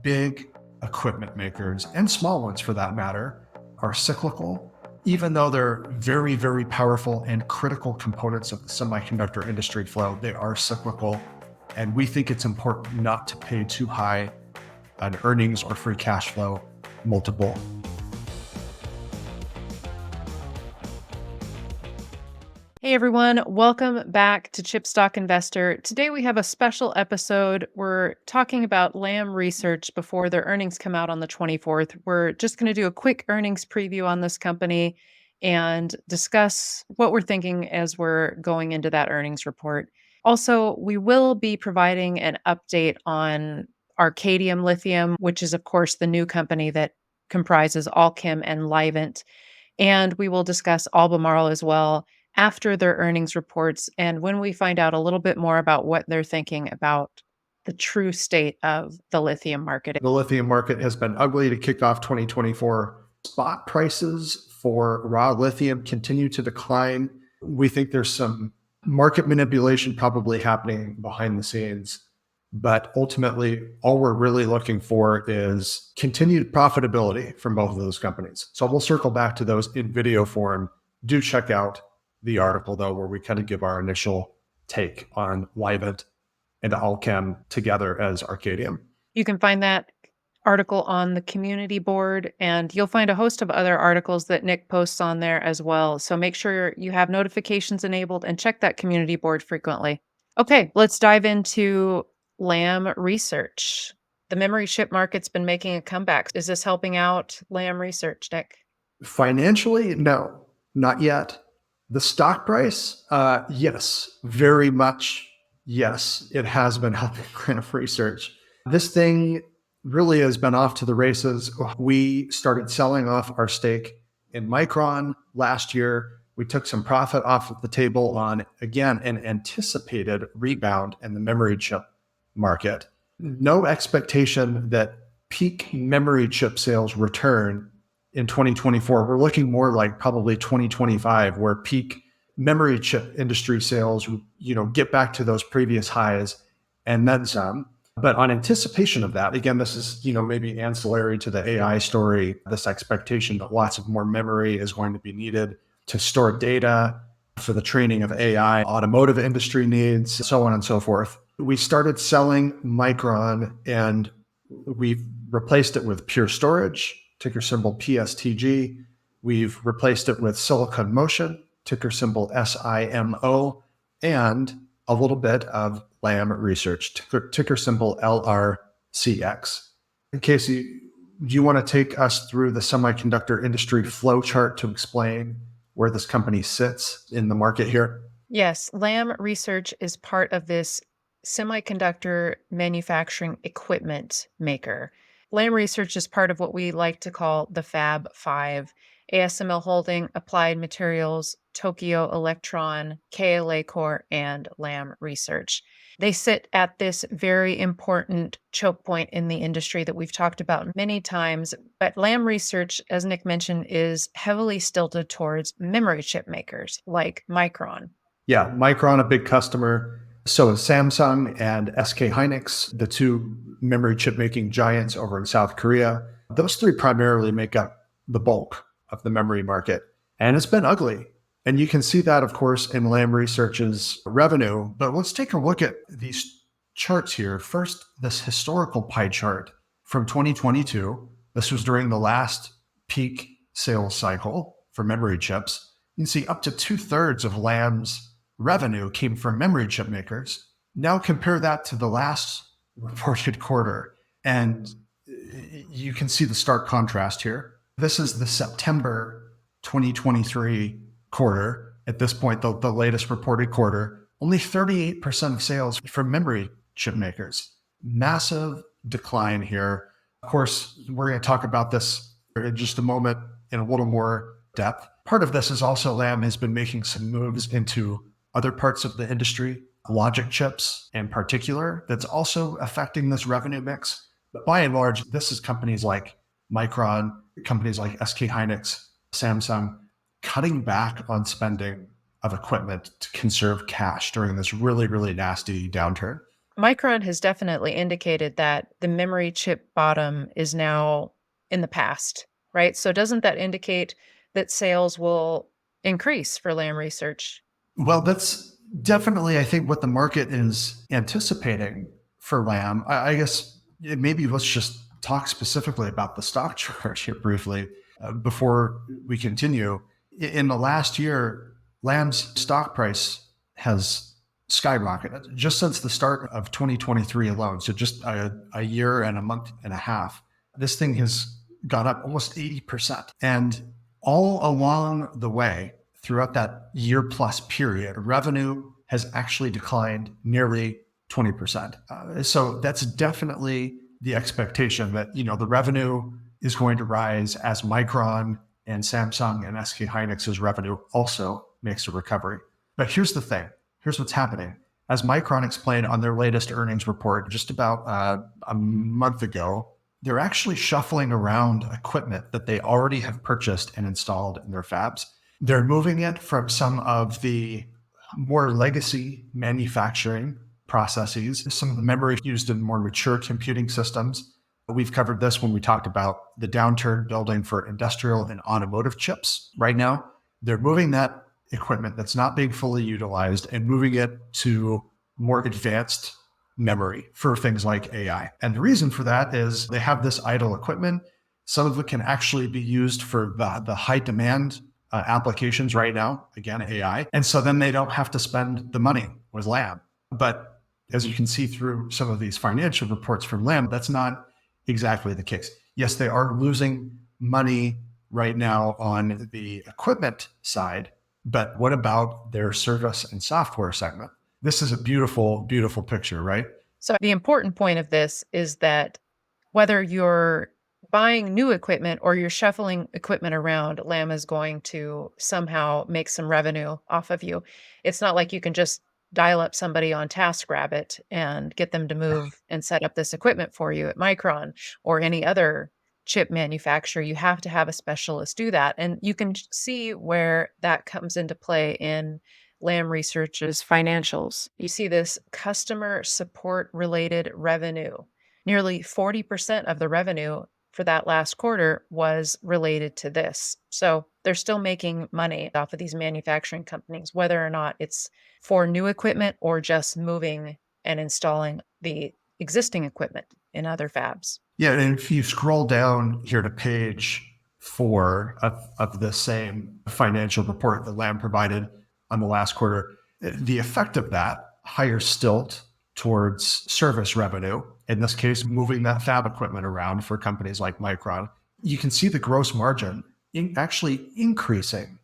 Big equipment makers, and small ones for that matter, are cyclical. Even though they're very, very powerful and critical components of the semiconductor industry flow, they are cyclical. And we think it's important not to pay too high an earnings or free cash flow multiple. Hey everyone, welcome back to Chipstock Investor. Today we have a special episode. We're talking about Lam Research before their earnings come out on the 24th. We're just going to do a quick earnings preview on this company and discuss what we're thinking as we're going into that earnings report. Also, we will be providing an update on Arcadium Lithium, which is of course the new company that comprises Allchem and Livent. And we will discuss Albemarle as well after their earnings reports and when we find out a little bit more about what they're thinking about the true state of the lithium market. The lithium market has been ugly to kick off 2024. Spot prices for raw lithium continue to decline. We think there's some market manipulation probably happening behind the scenes. But ultimately, all we're really looking for is continued profitability from both of those companies. So we'll circle back to those in video form. Do check out the article, though, where we kind of give our initial take on Livent and Allchem together as Arcadium. You can find that article on the community board, and you'll find a host of other articles that Nick posts on there as well. So make sure you have notifications enabled and check that community board frequently. Okay, let's dive into Lam Research. The memory chip market's been making a comeback. Is this helping out Lam Research, Nick? Financially, no, not yet. The stock price, yes, very much yes. It has been helping Lam Research. This thing really has been off to the races. We started selling off our stake in Micron last year. We took some profit off of the table on, again, an anticipated rebound in the memory chip market. No expectation that peak memory chip sales return in 2024. We're looking more like probably 2025, where peak memory chip industry sales, get back to those previous highs and then some. But on anticipation of that, again, this is, maybe ancillary to the AI story, this expectation that lots of more memory is going to be needed to store data for the training of AI, automotive industry needs, so on and so forth. We started selling Micron and we've replaced it with Pure Storage, ticker symbol PSTG. We've replaced it with Silicon Motion, ticker symbol SIMO, and a little bit of Lam Research, ticker symbol LRCX. Casey, do you want to take us through the semiconductor industry flow chart to explain where this company sits in the market here? Yes, Lam Research is part of this semiconductor manufacturing equipment maker. Lam Research is part of what we like to call the Fab Five: ASML Holding, Applied Materials, Tokyo Electron, KLA Corp, and Lam Research. They sit at this very important choke point in the industry that we've talked about many times. But Lam Research, as Nick mentioned, is heavily stilted towards memory chip makers like Micron. Yeah, Micron, a big customer. So is Samsung and SK Hynix, the two memory chip making giants over in South Korea. Those three primarily make up the bulk of the memory market. And it's been ugly. And you can see that, of course, in Lam Research's revenue. But let's take a look at these charts here. First, this historical pie chart from 2022. This was during the last peak sales cycle for memory chips. You can see up to 2/3 of Lam's revenue came from memory chip makers. Now compare that to the last reported quarter, and you can see the stark contrast here. This is the September 2023 quarter. At this point, the latest reported quarter, only 38% of sales from memory chip makers. Massive decline here. Of course, we're going to talk about this in just a moment in a little more depth. Part of this is also Lam has been making some moves into other parts of the industry, logic chips in particular, that's also affecting this revenue mix. But by and large, this is companies like Micron, companies like SK Hynix, Samsung, cutting back on spending of equipment to conserve cash during this really, really nasty downturn. Micron has definitely indicated that the memory chip bottom is now in the past, right? So doesn't that indicate that sales will increase for Lam Research? Well, that's definitely, I think, what the market is anticipating for Lam. I guess maybe let's just talk specifically about the stock chart here briefly before we continue. In the last year, Lam's stock price has skyrocketed just since the start of 2023 alone. So just a year and a month and a half, this thing has gone up almost 80%. And all along the way, throughout that year plus period, revenue has actually declined nearly 20%. So that's definitely the expectation that, the revenue is going to rise as Micron and Samsung and SK Hynix's revenue also makes a recovery. But here's the thing. Here's what's happening. As Micron explained on their latest earnings report just about a month ago, they're actually shuffling around equipment that they already have purchased and installed in their fabs. They're moving it from some of the more legacy manufacturing processes, some of the memory used in more mature computing systems. We've covered this when we talked about the downturn building for industrial and automotive chips. Right now, they're moving that equipment that's not being fully utilized and moving it to more advanced memory for things like AI. And the reason for that is they have this idle equipment. Some of it can actually be used for the high demand applications right now, again, AI. And so then they don't have to spend the money with Lam. But as you can see through some of these financial reports from Lam, that's not exactly the case. Yes, they are losing money right now on the equipment side, but what about their service and software segment? This is a beautiful, beautiful picture, right? So the important point of this is that whether you're buying new equipment or you're shuffling equipment around, Lam is going to somehow make some revenue off of you. It's not like you can just dial up somebody on TaskRabbit and get them to move and set up this equipment for you at Micron or any other chip manufacturer. You have to have a specialist do that. And you can see where that comes into play in Lam Research's financials. You see this customer support related revenue. Nearly 40% of the revenue for that last quarter was related to this. So they're still making money off of these manufacturing companies, whether or not it's for new equipment or just moving and installing the existing equipment in other fabs. Yeah, and if you scroll down here to page 4 of the same financial report that Lam provided on the last quarter, the effect of that higher stilt towards service revenue, in this case, moving that fab equipment around for companies like Micron, you can see the gross margin actually increasing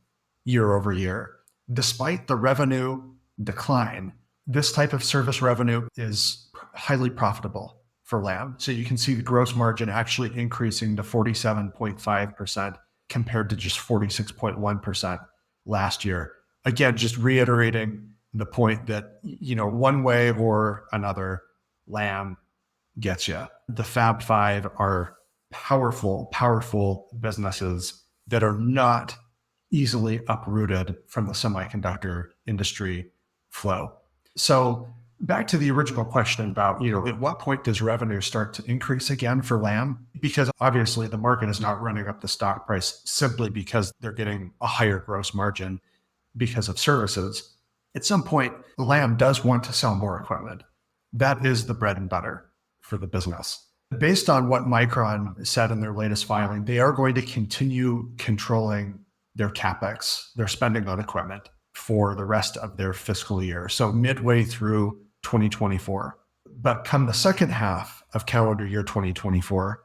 year over year, despite the revenue decline. This type of service revenue is highly profitable for Lam. So you can see the gross margin actually increasing to 47.5% compared to just 46.1% last year. Again, just reiterating the point that, one way or another, Lam gets you. The Fab Five are powerful, powerful businesses that are not easily uprooted from the semiconductor industry flow. So back to the original question about, at what point does revenue start to increase again for Lam? Because obviously the market is not running up the stock price simply because they're getting a higher gross margin because of services. At some point, Lam does want to sell more equipment. That is the bread and butter for the business. Based on what Micron said in their latest filing, they are going to continue controlling their CapEx, their spending on equipment, for the rest of their fiscal year. So midway through 2024. But come the second half of calendar year 2024,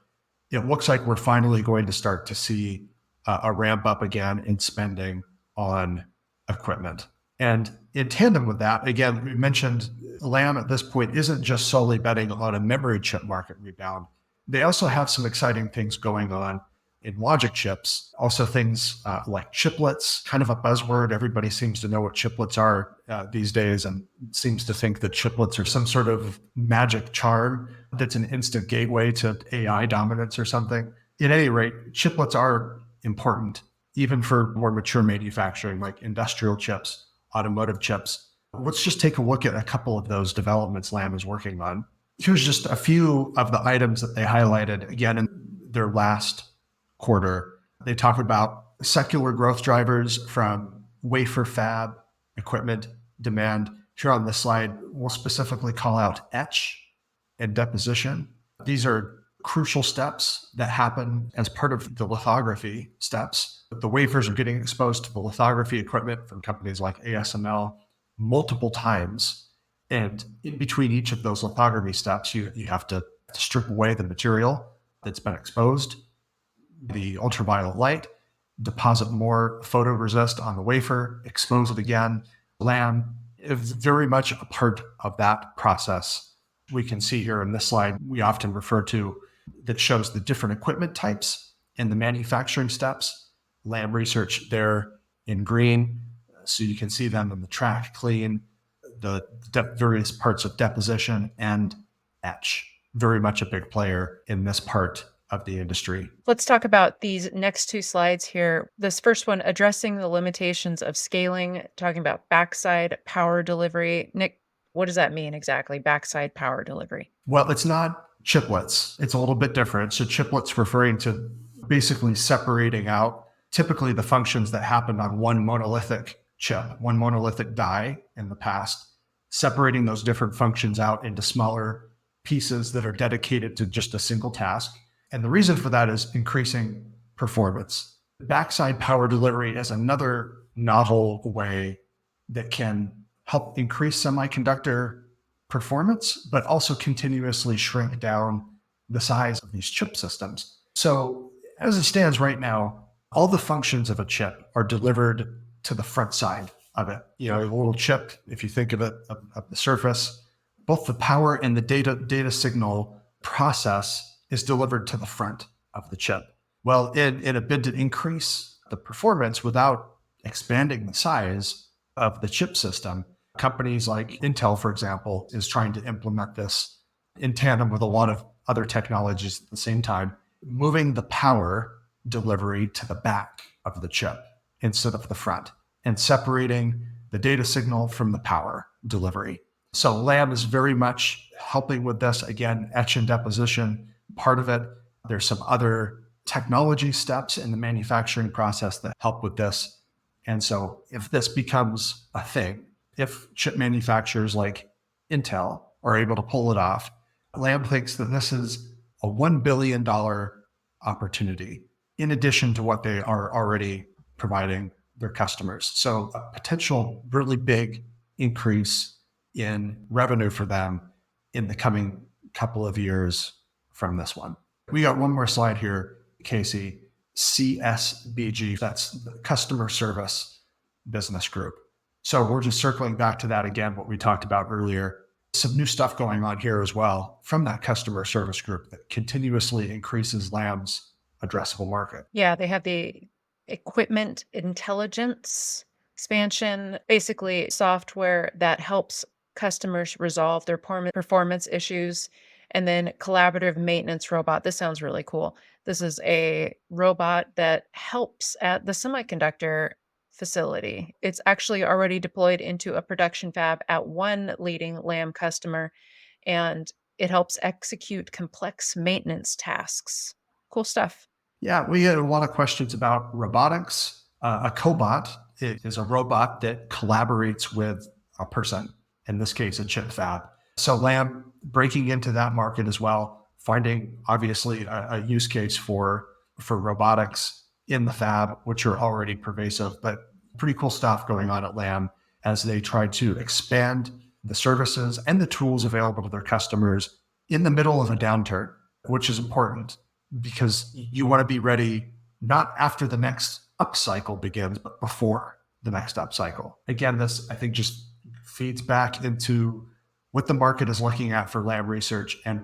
it looks like we're finally going to start to see a ramp up again in spending on equipment. And in tandem with that, again, we mentioned Lam at this point isn't just solely betting on a memory chip market rebound. They also have some exciting things going on in logic chips, also things like chiplets, kind of a buzzword. Everybody seems to know what chiplets are these days and seems to think that chiplets are some sort of magic charm that's an instant gateway to AI dominance or something. At any rate, chiplets are important, even for more mature manufacturing like industrial chips, automotive chips. Let's just take a look at a couple of those developments Lam is working on. Here's just a few of the items that they highlighted again in their last quarter. They talk about secular growth drivers from wafer fab equipment demand. Here on this slide, we'll specifically call out etch and deposition. These are crucial steps that happen as part of the lithography steps. The wafers are getting exposed to the lithography equipment from companies like ASML multiple times. And in between each of those lithography steps, you have to strip away the material that's been exposed, the ultraviolet light, deposit more photoresist on the wafer, expose it again. Lam is very much a part of that process. We can see here in this slide, we often refer to that shows the different equipment types and the manufacturing steps. Lam Research there in green, so you can see them in the track clean, the various parts of deposition and etch. Very much a big player in this part of the industry. Let's talk about these next two slides here. This first one, addressing the limitations of scaling, talking about backside power delivery. Nick, what does that mean exactly, backside power delivery? Well, it's not chiplets. It's a little bit different. So chiplets referring to basically separating out typically the functions that happened on one monolithic chip, one monolithic die in the past, separating those different functions out into smaller pieces that are dedicated to just a single task. And the reason for that is increasing performance. Backside power delivery is another novel way that can help increase semiconductor performance, but also continuously shrink down the size of these chip systems. So as it stands right now, all the functions of a chip are delivered to the front side of it. You know, a little chip, if you think of it, of the surface, both the power and the data signal process is delivered to the front of the chip. Well, in a bid to increase the performance without expanding the size of the chip system, companies like Intel, for example, is trying to implement this in tandem with a lot of other technologies at the same time, moving the power delivery to the back of the chip instead of the front, and separating the data signal from the power delivery. So Lam is very much helping with this. Again, etch and deposition, part of it. There's some other technology steps in the manufacturing process that help with this. And so if this becomes a thing, if chip manufacturers like Intel are able to pull it off, Lam thinks that this is a $1 billion opportunity in addition to what they are already providing their customers. So a potential really big increase in revenue for them in the coming couple of years from this one. We got one more slide here, Casey. CSBG, that's the customer service business group. So we're just circling back to that again, what we talked about earlier. Some new stuff going on here as well from that customer service group that continuously increases Lam's addressable market. Yeah, they have the equipment intelligence expansion, basically software that helps customers resolve their performance issues, and then collaborative maintenance robot. This sounds really cool. This is a robot that helps at the semiconductor facility. It's actually already deployed into a production fab at one leading Lam customer, and it helps execute complex maintenance tasks. Cool stuff. Yeah, we get a lot of questions about robotics. A cobot is a robot that collaborates with a person, in this case, a chip fab. So Lam breaking into that market as well, finding obviously a use case for robotics in the fab, which are already pervasive, but pretty cool stuff going on at Lam as they try to expand the services and the tools available to their customers in the middle of a downturn, which is important because you want to be ready not after the next upcycle begins, but before the next upcycle. Again, this I think just feeds back into what the market is looking at for Lam Research and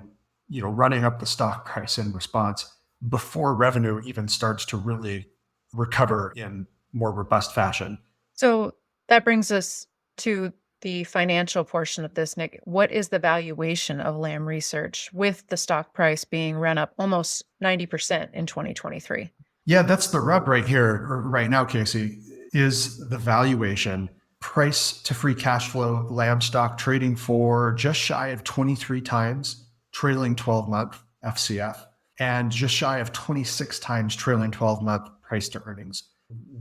running up the stock price in response before revenue even starts to really recover in more robust fashion. So that brings us to the financial portion of this, Nick. What is the valuation of Lam Research with the stock price being run up almost 90% in 2023? Yeah, that's the rub right here, or right now, Casey, is the valuation price to free cash flow, Lam stock trading for just shy of 23 times trailing 12-month FCF and just shy of 26 times trailing 12-month price to earnings.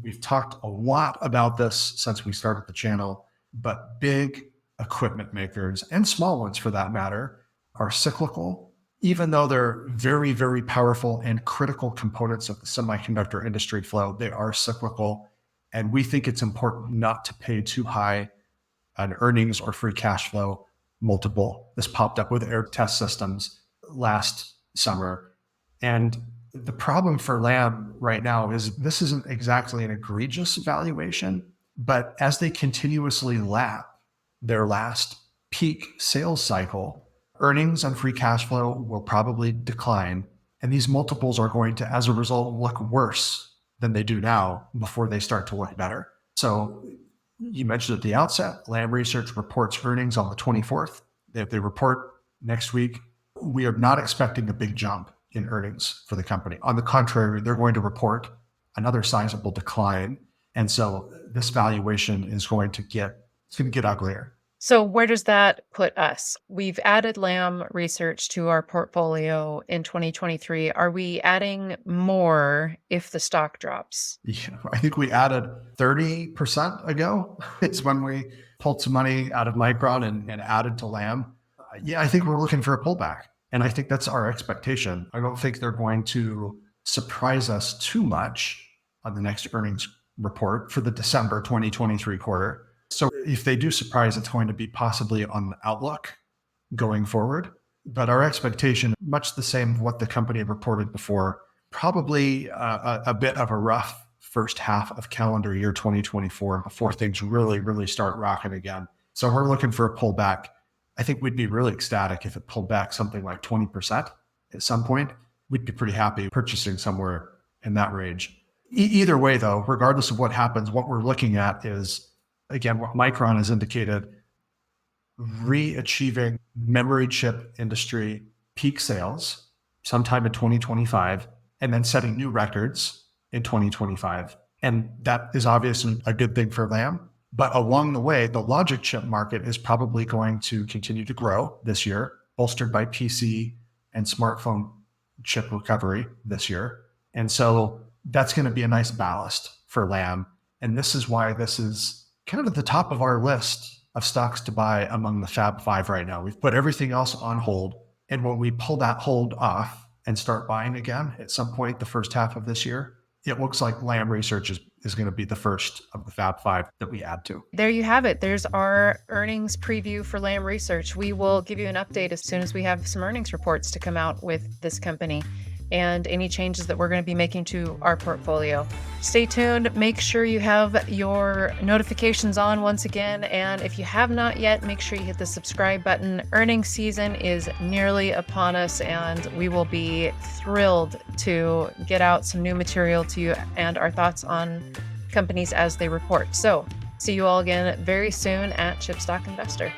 We've talked a lot about this since we started the channel, but big equipment makers, and small ones for that matter, are cyclical. Even though they're very, very powerful and critical components of the semiconductor industry flow, they are cyclical. And we think it's important not to pay too high an earnings or free cash flow multiple. This popped up with Air Test Systems last summer. And the problem for Lam right now is this isn't exactly an egregious valuation, but as they continuously lap their last peak sales cycle, earnings and free cash flow will probably decline. And these multiples are going to, as a result, look worse than they do now before they start to look better. So you mentioned at the outset, Lam Research reports earnings on the 24th. If they report next week, we are not expecting a big jump in earnings for the company. On the contrary, they're going to report another sizable decline. And so this valuation is going to get uglier. So where does that put us? We've added Lam Research to our portfolio in 2023. Are we adding more if the stock drops? Yeah, I think we added 30% ago. It's when we pulled some money out of Micron and added to Lam. Yeah, I think we're looking for a pullback. And I think that's our expectation. I don't think they're going to surprise us too much on the next earnings report for the December 2023 quarter. So if they do surprise, it's going to be possibly on the outlook going forward. But our expectation, much the same what the company reported before, probably a bit of a rough first half of calendar year 2024 before things really, really start rocking again. So we're looking for a pullback. I think we'd be really ecstatic if it pulled back something like 20% at some point. We'd be pretty happy purchasing somewhere in that range. Either way, though, regardless of what happens, what we're looking at is, again, what Micron has indicated, re-achieving memory chip industry peak sales sometime in 2025, and then setting new records in 2025. And that is obviously a good thing for Lam. But along the way, the logic chip market is probably going to continue to grow this year, bolstered by PC and smartphone chip recovery this year. And so that's going to be a nice ballast for Lam. And this is why this is kind of at the top of our list of stocks to buy among the Fab Five right now. We've put everything else on hold. And when we pull that hold off and start buying again at some point the first half of this year, it looks like Lam Research is going to be the first of the Fab Five that we add to. There you have it. There's our earnings preview for Lam Research. We will give you an update as soon as we have some earnings reports to come out with this company and any changes that we're going to be making to our portfolio. Stay tuned. Make sure you have your notifications on once again. And if you have not yet, make sure you hit the subscribe button. Earnings season is nearly upon us, and we will be thrilled to get out some new material to you and our thoughts on companies as they report. So see you all again very soon at Chipstock Investor.